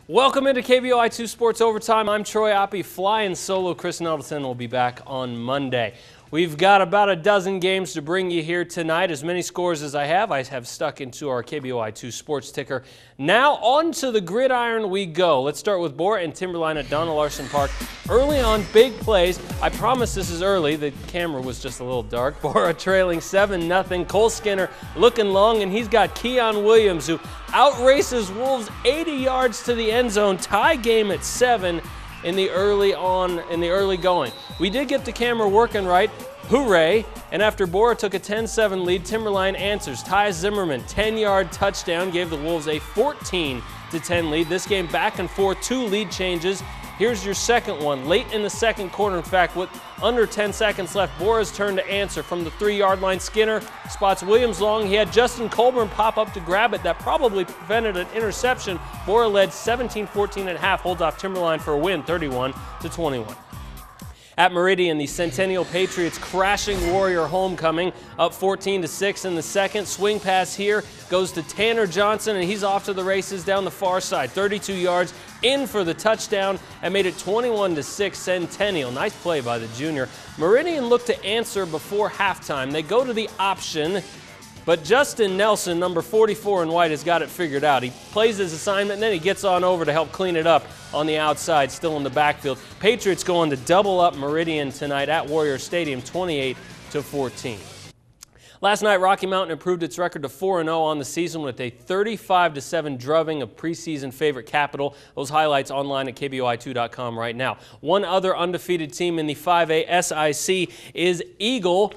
Welcome into KBOI 2 Sports Overtime. I'm Troy Oppie, flying solo. Chris Nettleton will be back on Monday. We've got about a dozen games to bring you here tonight. As many scores as I have stuck into our KBOI 2 Sports ticker. Now on to the gridiron we go. Let's start with Bora and Timberline at Donna Larson Park. Early on, big plays. I promise this is early. The camera was just a little dark. Bora trailing 7-0. Cole Skinner looking long, and he's got Keon Williams, who outraces Wolves 80 yards to the end zone. Tie game at 7. In the early going. We did get the camera working right. Hooray! And after Bora took a 10-7 lead, Timberline answers. Ty Zimmerman, 10-yard touchdown, gave the Wolves a 14-10 lead. This game back and forth, 2 lead changes. Here's your second one. Late in the second quarter, in fact, with under 10 seconds left, Bora's turn to answer from the 3-yard line. Skinner spots Williams long. He had Justin Colburn pop up to grab it. That probably prevented an interception. Bora led 17-14 at half, holds off Timberline for a win, 31-21. At Meridian, the Centennial Patriots crashing Warrior homecoming, up 14-6 in the second. Swing pass here goes to Tanner Johnson, and he's off to the races down the far side. 32 yards in for the touchdown and made it 21-6 Centennial. Nice play by the junior. Meridian looked to answer before halftime. They go to the option, but Justin Nelson, number 44 in white, has got it figured out. He plays his assignment, and then he gets on over to help clean it up on the outside, still in the backfield. Patriots going to double up Meridian tonight at Warrior Stadium, 28-14. Last night, Rocky Mountain improved its record to 4-0 on the season with a 35-7 drubbing of preseason favorite Capital. Those highlights online at KBOI2.com right now. One other undefeated team in the 5A SIC is Eagle.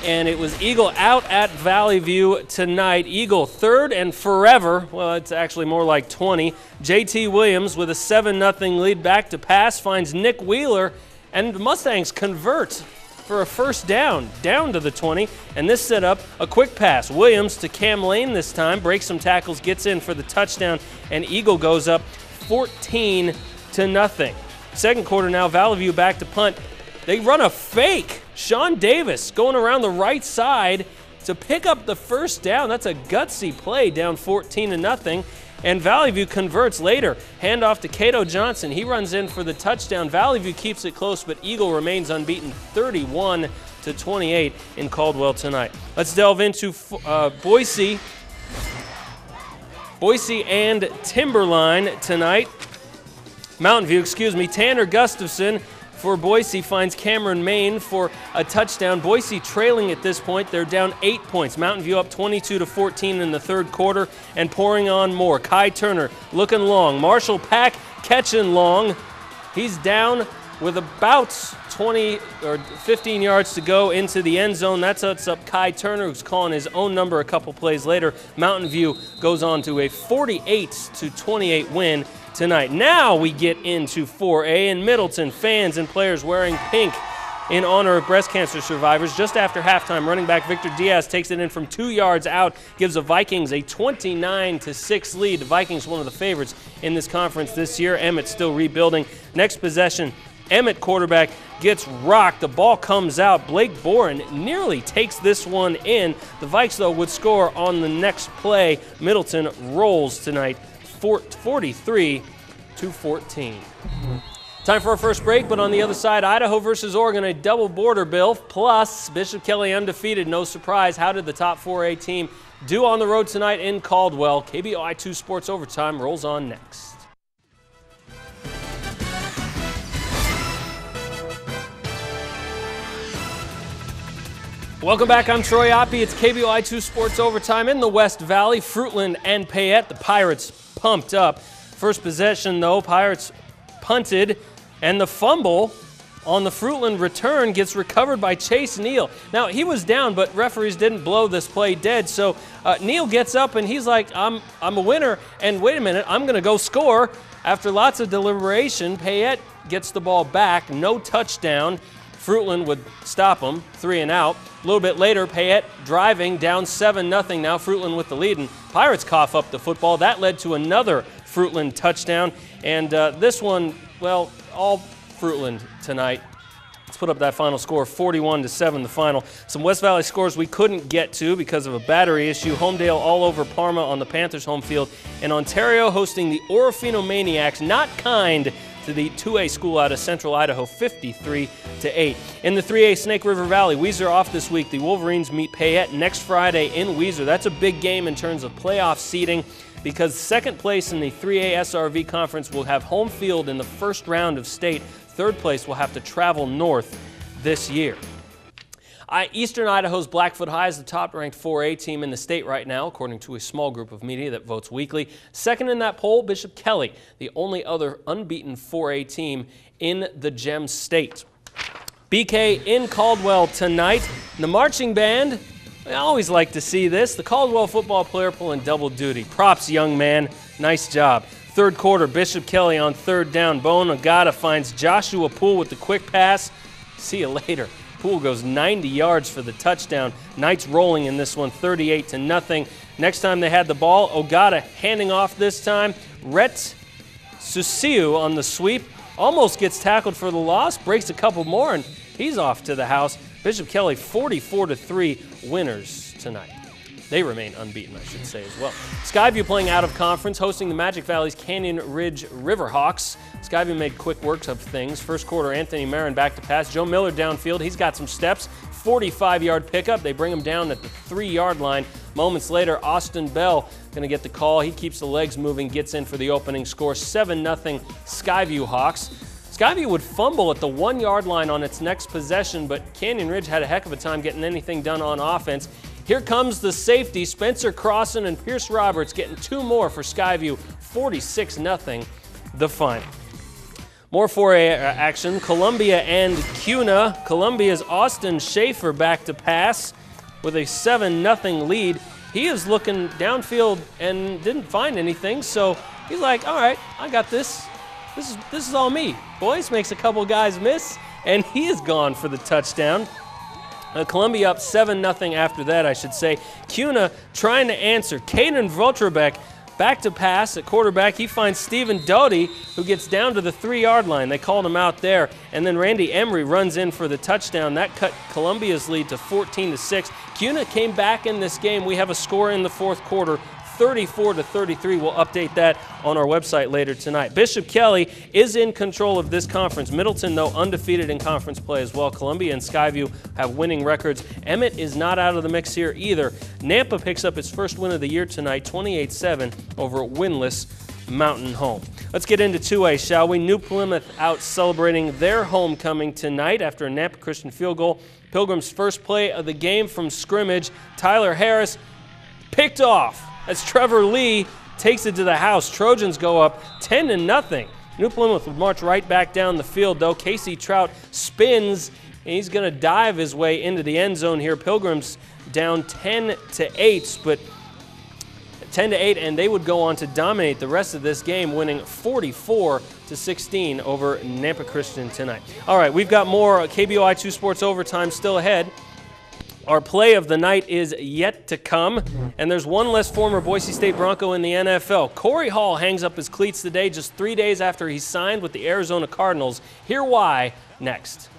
And it was Eagle out at Valley View tonight. Eagle third and forever. Well, it's actually more like 20. JT Williams with a 7-0 lead back to pass finds Nick Wheeler, and the Mustangs convert for a first down to the 20. And this set up a quick pass. Williams to Cam Lane this time, breaks some tackles, gets in for the touchdown, and Eagle goes up 14-0. Second quarter now, Valley View back to punt. They run a fake. Sean Davis going around the right side to pick up the first down. That's a gutsy play, down 14-0. And Valley View converts later. Handoff to Cato Johnson. He runs in for the touchdown. Valley View keeps it close, but Eagle remains unbeaten, 31-28 in Caldwell tonight. Let's delve into Boise and Timberline tonight. Mountain View, Tanner Gustafson for Boise finds Cameron Main for a touchdown. Boise trailing at this point. They're down 8 points. Mountain View up 22-14 in the third quarter and pouring on more. Kai Turner looking long. Marshall Pack catching long. He's down with about 20 or 15 yards to go into the end zone. That sets up Kai Turner, who's calling his own number a couple plays later. Mountain View goes on to a 48-28 win tonight. Now we get into 4A in Middleton. Fans and players wearing pink in honor of breast cancer survivors. Just after halftime, running back Victor Diaz takes it in from 2 yards out, gives the Vikings a 29-6 lead. The Vikings, one of the favorites in this conference this year. Emmett still rebuilding. Next possession, Emmett quarterback gets rocked. The ball comes out. Blake Boren nearly takes this one in. The Vikes, though, would score on the next play. Middleton rolls tonight, 43-14. Time for our first break, but on the other side, Idaho versus Oregon, a double border bill, plus Bishop Kelly undefeated, no surprise. How did the top 4A team do on the road tonight in Caldwell? KBOI 2 Sports Overtime rolls on next. Welcome back, I'm Troy Oppie. It's KBOI 2 Sports Overtime in the West Valley. Fruitland and Payette, the Pirates pumped up. First possession, though, Pirates punted, and the fumble on the Fruitland return gets recovered by Chase Neal. Now, he was down, but referees didn't blow this play dead, so Neal gets up, and he's like, I'm a winner, and wait a minute, I'm going to go score. After lots of deliberation, Payette gets the ball back, no touchdown. Fruitland would stop him, 3 and out. A little bit later, Payette driving, down 7-0 now, Fruitland with the lead, and Pirates cough up the football. That led to another Fruitland touchdown, and this one, well, all Fruitland tonight. Let's put up that final score, 41-7 the final. Some West Valley scores we couldn't get to because of a battery issue. Homedale all over Parma on the Panthers' home field. And Ontario hosting the Orofino Maniacs, not kind to the 2A school out of Central Idaho, 53-8. In the 3A Snake River Valley, Weiser off this week. The Wolverines meet Payette next Friday in Weiser. That's a big game in terms of playoff seeding because second place in the 3A SRV conference will have home field in the first round of state. Third place will have to travel north this year. Eastern Idaho's Blackfoot High is the top-ranked 4A team in the state right now, according to a small group of media that votes weekly. Second in that poll, Bishop Kelly, the only other unbeaten 4A team in the Gem State. BK in Caldwell tonight. The marching band, I always like to see this. The Caldwell football player pulling double duty. Props, young man. Nice job. Third quarter, Bishop Kelly on third down. Bone Agata finds Joshua Poole with the quick pass. See you later. Poole goes 90 yards for the touchdown. Knights rolling in this one, 38-0. Next time they had the ball, Ogata handing off this time. Rhett Susiu on the sweep. Almost gets tackled for the loss, breaks a couple more, and he's off to the house. Bishop Kelly 44-3 winners tonight. They remain unbeaten, I should say, as well. Skyview playing out of conference, hosting the Magic Valley's Canyon Ridge Riverhawks. Skyview made quick work of things. First quarter, Anthony Marin back to pass. Joe Miller downfield. He's got some steps. 45-yard pickup. They bring him down at the 3-yard line. Moments later, Austin Bell going to get the call. He keeps the legs moving, gets in for the opening score. 7-0 Skyview Hawks. Skyview would fumble at the 1-yard line on its next possession, but Canyon Ridge had a heck of a time getting anything done on offense. Here comes the safety, Spencer Crossan and Pierce Roberts getting 2 more for Skyview, 46-0 the final. More 4A action, Columbia and Cuna. Columbia's Austin Schaefer back to pass with a 7-0 lead. He is looking downfield and didn't find anything, so he's like, all right, I got this. This is all me. Boyce makes a couple guys miss, and he is gone for the touchdown. Columbia up 7-0 after that, I should say. Cuna trying to answer. Caden Voltrebeck back to pass at quarterback. He finds Stephen Doty, who gets down to the 3-yard line. They called him out there. And then Randy Emery runs in for the touchdown. That cut Columbia's lead to 14-6. Cuna came back in this game. We have a score in the fourth quarter, 34-33. We'll update that on our website later tonight. Bishop Kelly is in control of this conference. Middleton, though, undefeated in conference play as well. Columbia and Skyview have winning records. Emmett is not out of the mix here either. Nampa picks up its first win of the year tonight, 28-7 over winless Mountain Home. Let's get into 2A, shall we? New Plymouth out celebrating their homecoming tonight after a Nampa Christian field goal. Pilgrim's first play of the game from scrimmage. Tyler Harris picked off as Trevor Lee takes it to the house. Trojans go up 10-0. New Plymouth would march right back down the field, though. Casey Trout spins, and he's going to dive his way into the end zone here. Pilgrims down 10-8, but 10-8, and they would go on to dominate the rest of this game, winning 44-16 over Nampa Christian tonight. All right, we've got more KBOI 2 Sports Overtime still ahead. Our play of the night is yet to come, and there's one less former Boise State Bronco in the NFL. Corey Hall hangs up his cleats today, just 3 days after he signed with the Arizona Cardinals. Hear why next.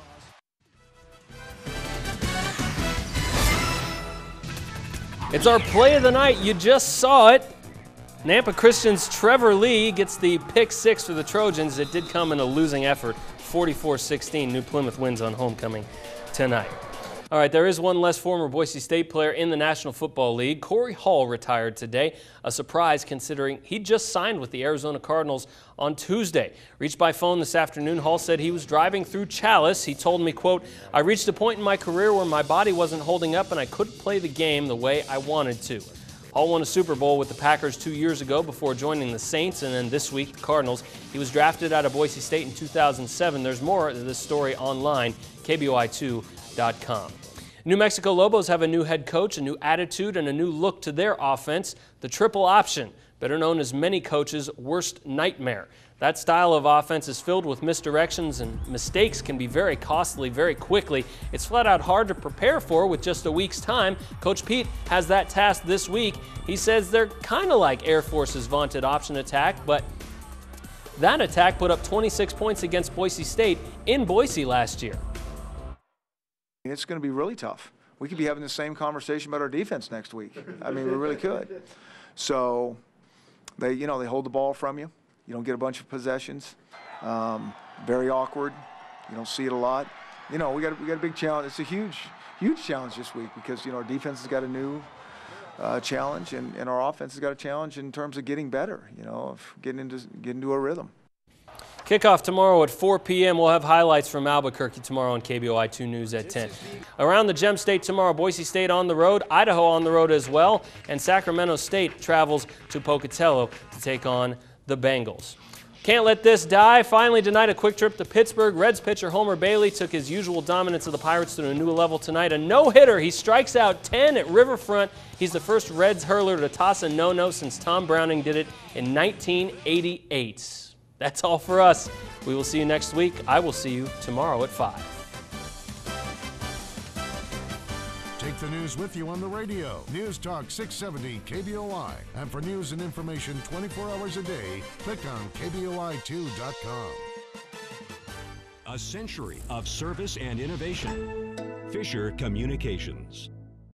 It's our play of the night. You just saw it. Nampa Christian's Trevor Lee gets the pick 6 for the Trojans. It did come in a losing effort, 44-16. New Plymouth wins on homecoming tonight. All right, there is one less former Boise State player in the National Football League. Corey Hall retired today, a surprise considering he just signed with the Arizona Cardinals on Tuesday. Reached by phone this afternoon, Hall said he was driving through Chalice. He told me, quote, "I reached a point in my career where my body wasn't holding up and I couldn't play the game the way I wanted to." Hall won a Super Bowl with the Packers 2 years ago before joining the Saints, and then this week, the Cardinals. He was drafted out of Boise State in 2007. There's more of this story online, KBOI2.com. New Mexico Lobos have a new head coach, a new attitude, and a new look to their offense, the triple option, better known as many coaches' worst nightmare. That style of offense is filled with misdirections, and mistakes can be very costly very quickly. It's flat out hard to prepare for with just a week's time. Coach Pete has that task this week. He says they're kind of like Air Force's vaunted option attack, but that attack put up 26 points against Boise State in Boise last year. It's going to be really tough. We could be having the same conversation about our defense next week. I mean, we really could. So they hold the ball from you. You don't get a bunch of possessions. Very awkward. You don't see it a lot. We got a big challenge. It's a huge challenge this week because our defense has got a new challenge, and our offense has got a challenge in terms of getting better. Of getting into a rhythm. Kickoff tomorrow at 4 p.m. We'll have highlights from Albuquerque tomorrow on KBOI 2 News at 10. Around the Gem State tomorrow, Boise State on the road, Idaho on the road as well, and Sacramento State travels to Pocatello to take on the Bengals. Can't let this die. Finally tonight, a quick trip to Pittsburgh. Reds pitcher Homer Bailey took his usual dominance of the Pirates to a new level tonight. A no-hitter. He strikes out 10 at Riverfront. He's the first Reds hurler to toss a no-no since Tom Browning did it in 1988. That's all for us. We will see you next week. I will see you tomorrow at 5. Take the news with you on the radio. News Talk 670 KBOI. And for news and information 24 hours a day, click on KBOI2.com. A century of service and innovation. Fisher Communications.